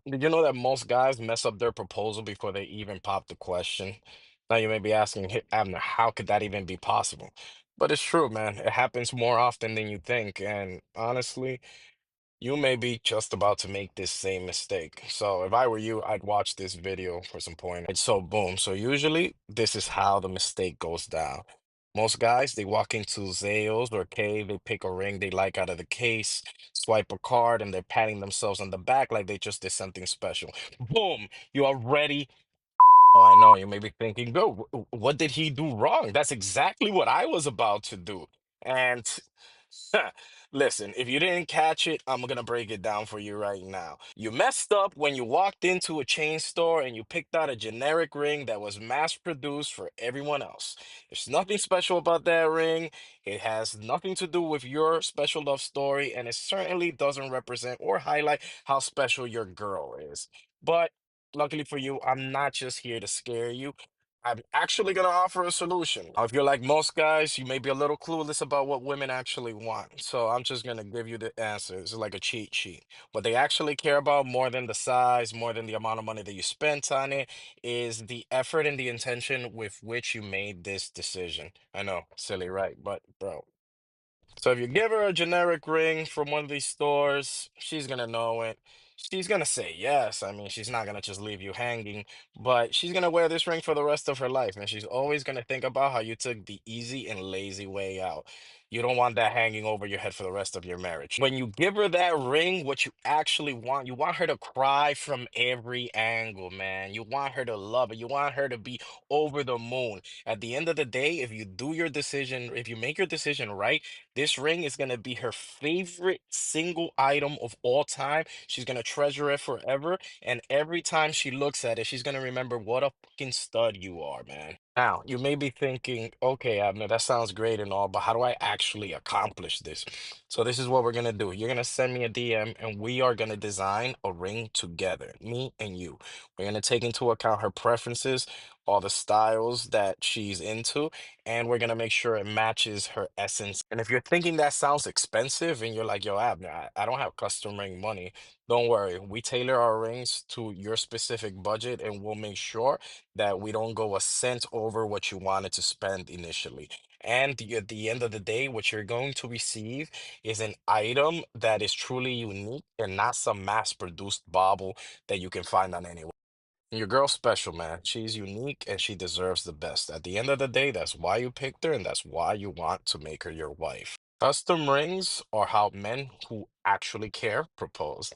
Did you know that most guys mess up their proposal before they even pop the question? Now you may be asking, "Hey, Abner, how could that even be possible?" But it's true, man. It happens more often than you think. And honestly, you may be just about to make this same mistake. So if I were you, I'd watch this video for some pointers. So boom. So usually this is how the mistake goes down. Most guys, they walk into Zales or Kay, they pick a ring they like out of the case, swipe a card, and they're patting themselves on the back like they just did something special. Boom, you are ready. Oh, I know you may be thinking, "Bro, what did he do wrong?" That's exactly what I was about to do. And listen, if you didn't catch it, I'm gonna break it down for you right now. You messed up when you walked into a chain store and you picked out a generic ring that was mass produced for everyone else. There's nothing special about that ring. It has nothing to do with your special love story, and it certainly doesn't represent or highlight how special your girl is. But luckily for you, I'm not just here to scare you. I'm actually going to offer a solution. Now, if you're like most guys, you may be a little clueless about what women actually want. So I'm just going to give you the answer. It's like a cheat sheet. What they actually care about more than the size, more than the amount of money that you spent on it, is the effort and the intention with which you made this decision. I know, silly, right? But bro, so if you give her a generic ring from one of these stores, she's gonna know it. She's gonna say yes. I mean, she's not gonna just leave you hanging, but she's gonna wear this ring for the rest of her life, and she's always gonna think about how you took the easy and lazy way out. You don't want that hanging over your head for the rest of your marriage. When you give her that ring, what you want her to cry from every angle, man. You want her to love it. You want her to be over the moon. At the end of the day, if you do your decision, if you make your decision right, this ring is going to be her favorite single item of all time. She's going to treasure it forever. And every time she looks at it, she's going to remember what a fucking stud you are, man. Now, you may be thinking, okay, Abner, that sounds great and all, but how do I actually accomplish this? So, this is what we're going to do. You're going to send me a DM and we are going to design a ring together, me and you. We're going to take into account her preferences, all the styles that she's into, and we're gonna make sure it matches her essence. And if you're thinking that sounds expensive and you're like, yo, Abner, I don't have custom ring money, don't worry. We tailor our rings to your specific budget and we'll make sure that we don't go a cent over what you wanted to spend initially. And at the end of the day, what you're going to receive is an item that is truly unique and not some mass-produced bauble that you can find on any. Your girl's special, man. She's unique and she deserves the best. At the end of the day, that's why you picked her and that's why you want to make her your wife. Custom rings are how men who actually care propose.